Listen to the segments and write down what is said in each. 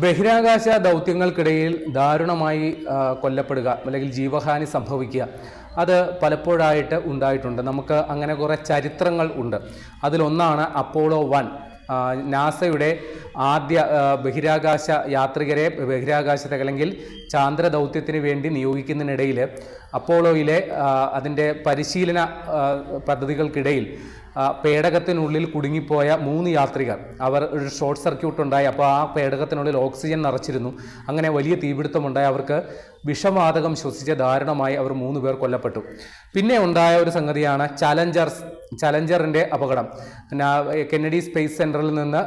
ബഹിരാകാശ ദൗത്യങ്ങൾക്കിടയിൽ ദാരുണമായി കൊല്ലപ്പെടുക അല്ലെങ്കിൽ ജീവഹാനി സംഭവിക്കുക അത് പലപ്പോഴായിട്ട് ഉണ്ടായിട്ടുണ്ട്. നമുക്ക് അങ്ങനെ കുറേ ചരിത്രങ്ങൾ ഉണ്ട്. അതിലൊന്നാണ് അപ്പോളോ 1. നാസയുടെ ആദ്യ ബഹിരാകാശ യാത്രികരെ ബഹിരാകാശത്തേക്ക് അല്ലെങ്കിൽ ചാന്ദ്ര ദൗത്യത്തിന് വേണ്ടി നിയോഗിക്കുന്നതിനിടയിൽ അപ്പോളോയിലെ അതിൻ്റെ പരിശീലന പദ്ധതികൾക്കിടയിൽ പേടകത്തിനുള്ളിൽ കുടുങ്ങിപ്പോയ 3 യാത്രികർ അവർ ഒരു ഷോർട്ട് സർക്യൂട്ട് ഉണ്ടായി. അപ്പോൾ ആ പേടകത്തിനുള്ളിൽ ഓക്സിജൻ നിറച്ചിരുന്നു. അങ്ങനെ വലിയ തീപിടുത്തമുണ്ടായി. അവർക്ക് വിഷവാതകം ശ്വസിച്ച് ദാരുണമായി അവർ 3 പേർ കൊല്ലപ്പെട്ടു. പിന്നെ ഉണ്ടായ ഒരു സംഗതിയാണ് ചലഞ്ചറിൻ്റെ അപകടം. കെന്നഡി സ്പേസ് സെൻറ്ററിൽ നിന്ന്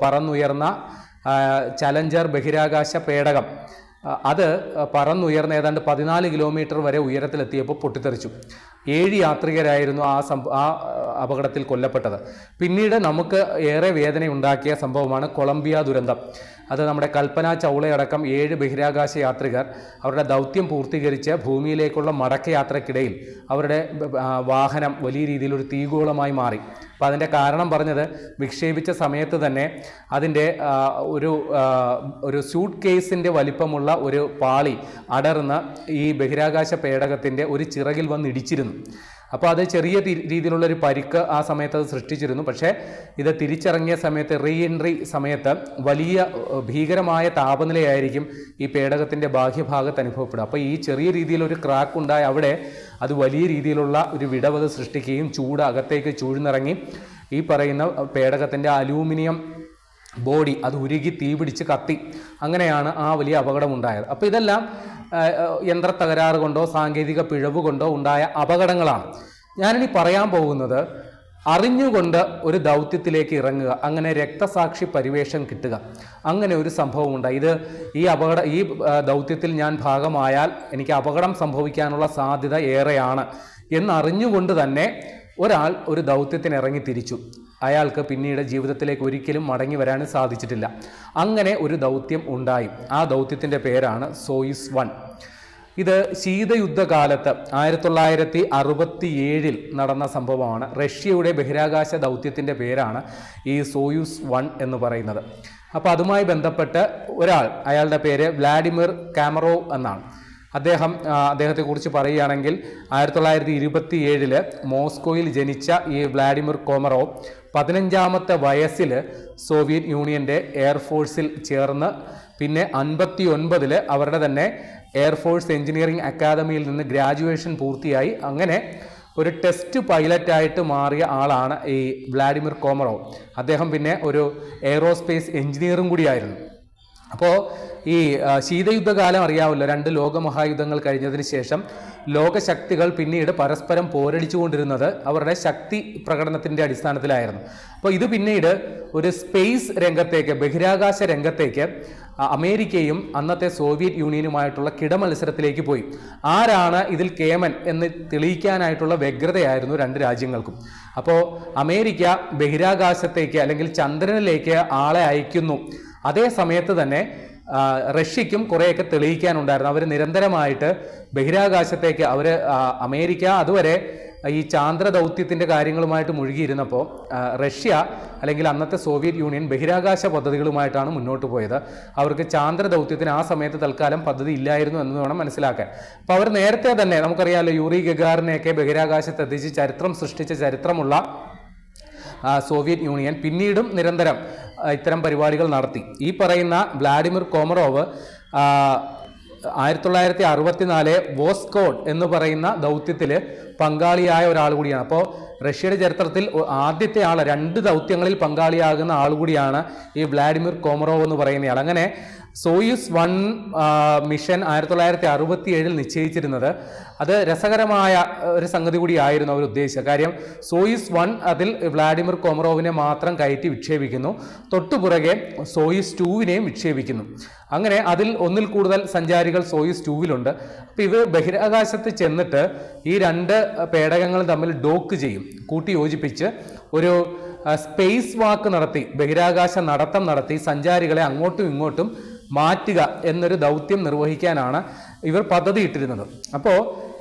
പറന്നുയർന്ന ചലഞ്ചർ ബഹിരാകാശ പേടകം അത് പറന്നുയർന്ന ഏതാണ്ട് 14 കിലോമീറ്റർ വരെ ഉയരത്തിലെത്തിയപ്പോൾ പൊട്ടിത്തെറിച്ചു. 7 യാത്രികരായിരുന്നു ആ അപകടത്തിൽ കൊല്ലപ്പെട്ടത്. പിന്നീട് നമുക്ക് ഏറെ വേദനയുണ്ടാക്കിയ സംഭവമാണ് കൊളംബിയ ദുരന്തം. അത് നമ്മുടെ കൽപ്പന ചൗളയടക്കം 7 ബഹിരാകാശ യാത്രികർ അവരുടെ ദൗത്യം പൂർത്തീകരിച്ച് ഭൂമിയിലേക്കുള്ള മടക്കയാത്രയ്ക്കിടയിൽ അവരുടെ വാഹനം വലിയ രീതിയിലൊരു തീഗോളമായി മാറി. അപ്പോൾ അതിൻ്റെ കാരണം പറഞ്ഞത് വിക്ഷേപിച്ച സമയത്ത് തന്നെ അതിൻ്റെ ഒരു സ്യൂട്ട് കേസിൻ്റെ വലിപ്പമുള്ള ഒരു പാളി അടർന്ന് ഈ ബഹിരാകാശ പേടകത്തിൻ്റെ ഒരു ചിറകിൽ വന്ന് ഇടിച്ചിരുന്നു. അപ്പോൾ അത് ചെറിയ രീതിയിലുള്ളൊരു പരിക്ക് ആ സമയത്ത് അത് സൃഷ്ടിച്ചിരുന്നു. പക്ഷേ ഇത് തിരിച്ചിറങ്ങിയ സമയത്ത് റീ എൻട്രി സമയത്ത് വലിയ ഭീകരമായ താപനിലയായിരിക്കും ഈ പേടകത്തിൻ്റെ ബാഹ്യഭാഗത്ത് അനുഭവപ്പെടുക. അപ്പോൾ ഈ ചെറിയ രീതിയിലൊരു ക്രാക്ക് ഉണ്ടായ അവിടെ അത് വലിയ രീതിയിലുള്ള ഒരു വിടവ് സൃഷ്ടിക്കുകയും ചൂട് അകത്തേക്ക് ചൂഴ്ന്നിറങ്ങി ഈ പറയുന്ന പേടകത്തിൻ്റെ അലൂമിനിയം ബോഡി അത് ഉരുകി തീപിടിച്ച് കത്തി. അങ്ങനെയാണ് ആ വലിയ അപകടമുണ്ടായത്. അപ്പോൾ ഇതെല്ലാം യന്ത്ര തകരാറ് കൊണ്ടോ സാങ്കേതിക പിഴവ് കൊണ്ടോ ഉണ്ടായ അപകടങ്ങളാണ്. ഞാനിനി പറയാൻ പോകുന്നത് അറിഞ്ഞുകൊണ്ട് ഒരു ദൗത്യത്തിലേക്ക് ഇറങ്ങുക, അങ്ങനെ രക്തസാക്ഷി പരിവേഷം കിട്ടുക, അങ്ങനെ ഒരു സംഭവം ഉണ്ടായി. ഈ ദൗത്യത്തിൽ ഞാൻ ഭാഗമായാൽ എനിക്ക് അപകടം സംഭവിക്കാനുള്ള സാധ്യത ഏറെയാണ് എന്നറിഞ്ഞുകൊണ്ട് തന്നെ ഒരാൾ ഒരു ദൗത്യത്തിന് ഇറങ്ങി തിരിച്ചു. അയാൾക്ക് പിന്നീട് ജീവിതത്തിലേക്ക് ഒരിക്കലും മടങ്ങി വരാനും സാധിച്ചിട്ടില്ല. അങ്ങനെ ഒരു ദൗത്യം ഉണ്ടായി. ആ ദൗത്യത്തിൻ്റെ പേരാണ് സോയുസ് 1. ഇത് ശീതയുദ്ധകാലത്ത് 1967 നടന്ന സംഭവമാണ്. റഷ്യയുടെ ബഹിരാകാശ ദൗത്യത്തിൻ്റെ പേരാണ് ഈ സോയുസ് 1 എന്ന് പറയുന്നത്. അപ്പോൾ അതുമായി ബന്ധപ്പെട്ട് അയാളുടെ പേര് വ്ളാഡിമിർ കാമറോവ് എന്നാണ്. അദ്ദേഹത്തെക്കുറിച്ച് പറയുകയാണെങ്കിൽ 1927 മോസ്കോയിൽ ജനിച്ച ഈ വ്ളാഡിമിർ കോമറോവ് 15ാമത്തെ വയസ്സിൽ സോവിയറ്റ് യൂണിയൻ്റെ എയർഫോഴ്സിൽ ചേർന്ന് പിന്നെ 59 അവരുടെ തന്നെ എയർഫോഴ്സ് എഞ്ചിനീയറിംഗ് അക്കാദമിയിൽ നിന്ന് ഗ്രാജുവേഷൻ പൂർത്തിയായി. അങ്ങനെ ഒരു ടെസ്റ്റ് പൈലറ്റായിട്ട് മാറിയ ആളാണ് ഈ വ്ളാഡിമിർ കോമറോവ്. അദ്ദേഹം പിന്നെ ഒരു എയ്റോസ്പേസ് എഞ്ചിനീയറും കൂടിയായിരുന്നു. അപ്പോൾ ഈ ശീതയുദ്ധകാലം അറിയാമല്ലോ, 2 ലോകമഹായുദ്ധങ്ങൾ കഴിഞ്ഞതിന് ശേഷം ലോകശക്തികൾ പിന്നീട് പരസ്പരം പോരടിച്ചുകൊണ്ടിരുന്നത് അവരുടെ ശക്തി പ്രകടനത്തിൻ്റെ അടിസ്ഥാനത്തിലായിരുന്നു. അപ്പോൾ ഇത് പിന്നീട് ഒരു സ്പേസ് രംഗത്തേക്ക്, ബഹിരാകാശ രംഗത്തേക്ക് അമേരിക്കയും അന്നത്തെ സോവിയറ്റ് യൂണിയനുമായിട്ടുള്ള കിടമത്സരത്തിലേക്ക് പോയി. ആരാണ് ഇതിൽ കേമൻ എന്ന് തെളിയിക്കാനായിട്ടുള്ള വ്യഗ്രതയായിരുന്നു 2 രാജ്യങ്ങൾക്കും. അപ്പോൾ അമേരിക്ക ബഹിരാകാശത്തേക്ക് അല്ലെങ്കിൽ ചന്ദ്രനിലേക്ക് ആളെ അയക്കുന്നു. അതേ സമയത്ത് തന്നെ റഷ്യയ്ക്കും കുറേയൊക്കെ തെളിയിക്കാനുണ്ടായിരുന്നു. അവർ നിരന്തരമായിട്ട് ബഹിരാകാശത്തേക്ക് അമേരിക്ക അതുവരെ ഈ ചാന്ദ്ര ദൗത്യത്തിൻ്റെ കാര്യങ്ങളുമായിട്ട് മുഴുകിയിരുന്നപ്പോൾ റഷ്യ അല്ലെങ്കിൽ അന്നത്തെ സോവിയറ്റ് യൂണിയൻ ബഹിരാകാശ പദ്ധതികളുമായിട്ടാണ് മുന്നോട്ട് പോയത്. അവർക്ക് ചാന്ദ്ര ദൗത്യത്തിന് ആ സമയത്ത് തൽക്കാലം പദ്ധതി ഇല്ലായിരുന്നു എന്ന് വേണം മനസ്സിലാക്കാൻ. അപ്പോൾ അവർ നേരത്തെ തന്നെ നമുക്കറിയാമല്ലോ, യൂറി ഗഗാറിനെയൊക്കെ ബഹിരാകാശത്തെത്തിച്ച് ചരിത്രം സൃഷ്ടിച്ച ചരിത്രമുള്ള സോവിയറ്റ് യൂണിയൻ പിന്നീടും നിരന്തരം ഇത്തരം പരിപാടികൾ നടത്തി. ഈ പറയുന്ന വ്ളാഡിമിർ കോമറോവ് 1964 വോസ്കോഡ് എന്ന് പറയുന്ന ദൗത്യത്തിൽ പങ്കാളിയായ ഒരാൾ കൂടിയാണ്. അപ്പോൾ റഷ്യയുടെ ചരിത്രത്തിൽ ആദ്യത്തെ 2 ദൗത്യങ്ങളിൽ പങ്കാളിയാകുന്ന ആൾ കൂടിയാണ് ഈ വ്ളാഡിമിർ കോമറോവ് എന്ന് പറയുന്നയാൾ. അങ്ങനെ സോയുസ് 1 മിഷൻ 1967 നിശ്ചയിച്ചിരുന്നത് അത് രസകരമായ ഒരു സംഗതി കൂടിയായിരുന്നു അവർ ഉദ്ദേശിച്ചത്. കാര്യം സോയുസ് 1 അതിൽ വ്ളാഡിമിർ കോമറോവിനെ മാത്രം കയറ്റി വിക്ഷേപിക്കുന്നു, തൊട്ടുപുറകെ സോയുസ് 2വിനെയും വിക്ഷേപിക്കുന്നു. അങ്ങനെ അതിൽ 1ൽ കൂടുതൽ സഞ്ചാരികൾ സോയുസ് 2വിലുണ്ട്. അപ്പോൾ ഇവർ ബഹിരാകാശത്ത് ചെന്നിട്ട് ഈ 2 പേടകങ്ങളും തമ്മിൽ ഡോക്ക് ചെയ്യും, കൂട്ടി യോജിപ്പിച്ച് ഒരു സ്പേസ് വാക്ക് നടത്തി, ബഹിരാകാശ നടത്തം നടത്തി സഞ്ചാരികളെ അങ്ങോട്ടും ഇങ്ങോട്ടും മാറ്റുക എന്നൊരു ദൗത്യം നിർവഹിക്കാനാണ് ഇവർ പദ്ധതിയിട്ടിരുന്നത്. അപ്പോൾ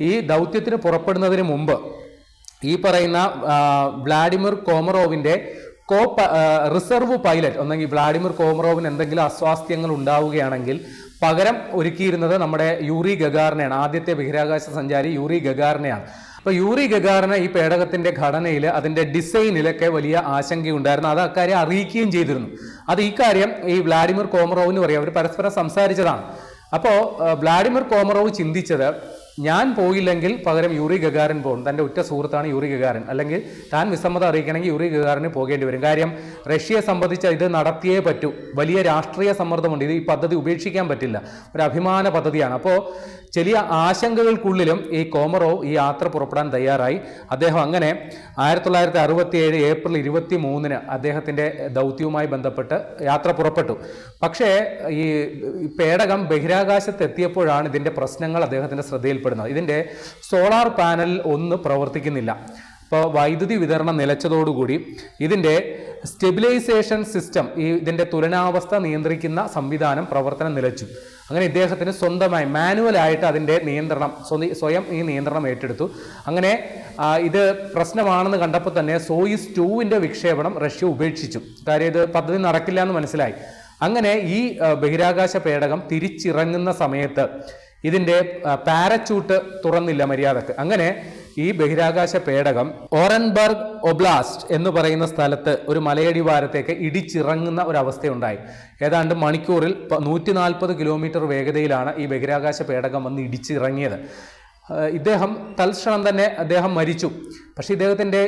ഈ ദൗത്യത്തിന് പുറപ്പെടുന്നതിന് മുമ്പ് ഈ പറയുന്ന വ്ളാഡിമിർ കോമറോവിൻ്റെ റിസർവ് പൈലറ്റ് ഒന്നെങ്കിൽ വ്ളാഡിമിർ കോമറോവിന് എന്തെങ്കിലും അസ്വാസ്ഥ്യങ്ങൾ ഉണ്ടാവുകയാണെങ്കിൽ പകരം ഒരുക്കിയിരുന്നത് നമ്മുടെ യൂറി ഗഗാറിനെയാണ്. ആദ്യത്തെ ബഹിരാകാശ സഞ്ചാരി യൂറി ഗഗാറിനെയാണ്. അപ്പോൾ യൂറി ഗഗാറിന് ഈ പേടകത്തിന്റെ ഘടനയിൽ അതിന്റെ ഡിസൈനിലൊക്കെ വലിയ ആശങ്കയുണ്ടായിരുന്നു. അത് അക്കാര്യം അറിയിക്കുകയും ചെയ്തിരുന്നു. അത് ഈ കാര്യം ഈ വ്ളാഡിമിർ കോമറോവിന് പറയാം, അവർ പരസ്പരം സംസാരിച്ചതാണ്. അപ്പോൾ വ്ളാഡിമിർ കോമറോവ് ചിന്തിച്ചത്, ഞാൻ പോയില്ലെങ്കിൽ പകരം യൂറി ഗഗാറിൻ പോകും. തൻ്റെ ഉറ്റ സുഹൃത്താണ് യൂറി ഗഗാറിൻ. അല്ലെങ്കിൽ താൻ വിസമ്മതം അറിയിക്കണമെങ്കിൽ യൂറി ഗഗാറിന് പോകേണ്ടി വരും. കാര്യം റഷ്യയെ സംബന്ധിച്ച് ഇത് നടത്തിയേ പറ്റൂ. വലിയ രാഷ്ട്രീയ സമ്മർദ്ദമുണ്ട്. ഇത് ഈ പദ്ധതി ഉപേക്ഷിക്കാൻ പറ്റില്ല. ഒരു അഭിമാന പദ്ധതിയാണ്. അപ്പോൾ ചെറിയ ആശങ്കകൾക്കുള്ളിലും ഈ കോമറോവ് ഈ യാത്ര പുറപ്പെടാൻ തയ്യാറായി. അദ്ദേഹം അങ്ങനെ 1967 ഏപ്രിൽ 23 അദ്ദേഹത്തിൻ്റെ ദൗത്യവുമായി ബന്ധപ്പെട്ട് യാത്ര പുറപ്പെട്ടു. പക്ഷേ ഈ പേടകം ബഹിരാകാശത്ത് എത്തിയപ്പോഴാണ് ഇതിൻ്റെ പ്രശ്നങ്ങൾ അദ്ദേഹത്തിൻ്റെ ശ്രദ്ധയിൽപ്പെടുന്നത്. ഇതിൻ്റെ സോളാർ പാനൽ ഒന്ന് പ്രവർത്തിക്കുന്നില്ല. അപ്പോൾ വൈദ്യുതി വിതരണം നിലച്ചതോടുകൂടി ഇതിൻ്റെ സ്റ്റെബിലൈസേഷൻ സിസ്റ്റം, ഇതിൻ്റെ തുലനാവസ്ഥ നിയന്ത്രിക്കുന്ന സംവിധാനം പ്രവർത്തനം നിലച്ചു. അങ്ങനെ ഇദ്ദേഹത്തിന് സ്വന്തമായി മാനുവലായിട്ട് അതിൻ്റെ നിയന്ത്രണം സ്വയം ഈ നിയന്ത്രണം ഏറ്റെടുത്തു. അങ്ങനെ ഇത് പ്രശ്നമാണെന്ന് കണ്ടപ്പോൾ തന്നെ സോയിസ് 2 വിക്ഷേപണം റഷ്യ ഉപേക്ഷിച്ചു. കാര്യം ഇത് പദ്ധതി നടക്കില്ല എന്ന് മനസ്സിലായി. അങ്ങനെ ഈ ബഹിരാകാശ പേടകം തിരിച്ചിറങ്ങുന്ന സമയത്ത് ഇതിൻ്റെ പാരച്യൂട്ട് തുറന്നില്ല മര്യാദക്ക്. അങ്ങനെ ഈ ബഹിരാകാശ പേടകം ഓറൻബർഗ് ഒബ്ലാസ്റ്റ് എന്ന് പറയുന്ന സ്ഥലത്ത് ഒരു മലയടിവാരത്തേക്ക് ഇടിച്ചിറങ്ങുന്ന ഒരവസ്ഥയുണ്ടായി. ഏതാണ്ട് മണിക്കൂറിൽ 140 കിലോമീറ്റർ വേഗതയിലാണ് ഈ ബഹിരാകാശ പേടകം വന്ന് ഇടിച്ചിറങ്ങിയത്. ഇദ്ദേഹം തൽക്ഷണം തന്നെ അദ്ദേഹം മരിച്ചു. പക്ഷേ ഇദ്ദേഹത്തിൻ്റെ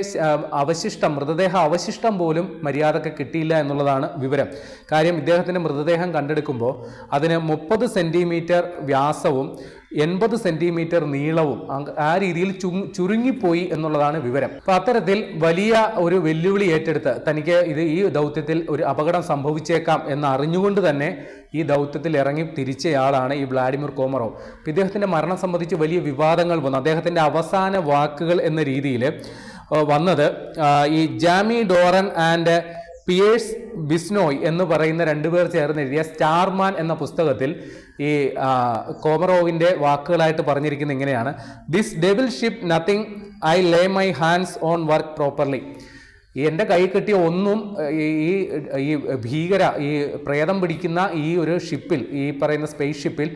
മൃതദേഹ അവശിഷ്ടം പോലും മര്യാദക്ക് കിട്ടിയില്ല എന്നുള്ളതാണ് വിവരം. കാര്യം ഇദ്ദേഹത്തിൻ്റെ മൃതദേഹം കണ്ടെടുക്കുമ്പോൾ അതിന് 30 സെൻറ്റിമീറ്റർ വ്യാസവും 80 സെൻറ്റിമീറ്റർ നീളവും ആ രീതിയിൽ ചുരുങ്ങിപ്പോയി എന്നുള്ളതാണ് വിവരം. അപ്പം അത്തരത്തിൽ വലിയ ഒരു വെല്ലുവിളി ഏറ്റെടുത്ത് തനിക്ക് ഈ ദൗത്യത്തിൽ ഒരു അപകടം സംഭവിച്ചേക്കാം എന്ന് അറിഞ്ഞുകൊണ്ട് തന്നെ ഈ ദൗത്യത്തിൽ ഇറങ്ങി തിരിച്ചയാളാണ് ഈ വ്ളാഡിമിർ കോമറോവ്. ഇദ്ദേഹത്തിൻ്റെ മരണം സംബന്ധിച്ച് വലിയ വിവാദങ്ങൾ വന്നു. അദ്ദേഹത്തിൻ്റെ അവസാന വാക്കുകൾ എന്ന രീതിയിൽ വന്നത് ഈ ജാമി ഡോറൻ ആൻഡ് പിയേഴ്സ് ബിസ്നോയ് എന്ന് പറയുന്ന 2 പേർ ചേർന്ന് എഴുതിയ സ്റ്റാർമാൻ എന്ന പുസ്തകത്തിൽ ഈ കോമറോവിൻ്റെ വാക്കുകളായിട്ട് പറഞ്ഞിരിക്കുന്നത് ഇങ്ങനെയാണ്: this devil ship nothing I Leh my hands on work properly. എൻ്റെ കൈ കിട്ടിയ ഒന്നും ഈ പ്രേതം പിടിക്കുന്ന ഈ ഒരു ഷിപ്പിൽ, ഈ പറയുന്ന സ്പേസ് ഷിപ്പിൽ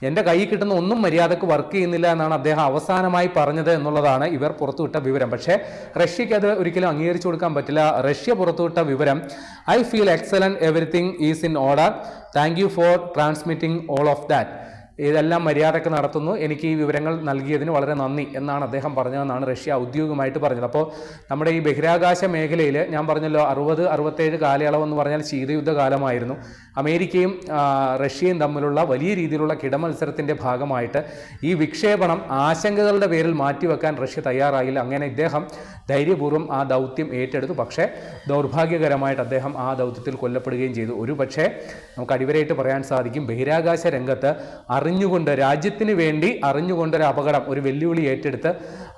എൻ്റെ കൈ കിട്ടുന്ന ഒന്നും മര്യാദക്ക് വർക്ക് ചെയ്യുന്നില്ല എന്നാണ് അദ്ദേഹം അവസാനമായി പറഞ്ഞത് എന്നുള്ളതാണ് ഇവർ പുറത്തുവിട്ട വിവരം. പക്ഷേ റഷ്യക്ക് അത് ഒരിക്കലും അംഗീകരിച്ചു കൊടുക്കാൻ പറ്റില്ല. റഷ്യ പുറത്തുവിട്ട വിവരം: I feel excellent, everything is in order, thank you for transmitting all of that. ഇതെല്ലാം മര്യാദക്ക് നടത്തുന്നു, എനിക്ക് ഈ വിവരങ്ങൾ നൽകിയതിന് വളരെ നന്ദി എന്നാണ് അദ്ദേഹം പറഞ്ഞതെന്നാണ് റഷ്യ ഔദ്യോഗികമായിട്ട് പറഞ്ഞത്. അപ്പോൾ നമ്മുടെ ഈ ബഹിരാകാശ മേഖലയിൽ ഞാൻ പറഞ്ഞല്ലോ 60-67 കാലയളവെന്ന് പറഞ്ഞാൽ ശീതയുദ്ധ കാലമായിരുന്നു. അമേരിക്കയും റഷ്യയും തമ്മിലുള്ള വലിയ രീതിയിലുള്ള കിടമത്സരത്തിൻ്റെ ഭാഗമായിട്ട് ഈ വിക്ഷേപണം ആശങ്കകളുടെ പേരിൽ മാറ്റിവെക്കാൻ റഷ്യ തയ്യാറായില്ല. അങ്ങനെ ഇദ്ദേഹം ധൈര്യപൂർവ്വം ആ ദൗത്യം ഏറ്റെടുത്തു. പക്ഷേ ദൗർഭാഗ്യകരമായിട്ട് അദ്ദേഹം ആ ദൗത്യത്തിൽ കൊല്ലപ്പെടുകയും ചെയ്തു. ഒരു പക്ഷേ നമുക്ക് അടിവരയിട്ട് പറയാൻ സാധിക്കും, ബഹിരാകാശ രംഗത്ത് അറിഞ്ഞുകൊണ്ട്, രാജ്യത്തിന് വേണ്ടി അറിഞ്ഞുകൊണ്ടൊരു അപകടം, ഒരു വെല്ലുവിളി ഏറ്റെടുത്ത്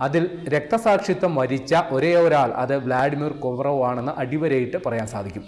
അതിൽ രക്തസാക്ഷിത്വം വരിച്ച ഒരേ ഒരാൾ അത് വ്ളാഡിമിർ കോമറോവ് ആണെന്ന് അടിവരയിട്ട് പറയാൻ സാധിക്കും.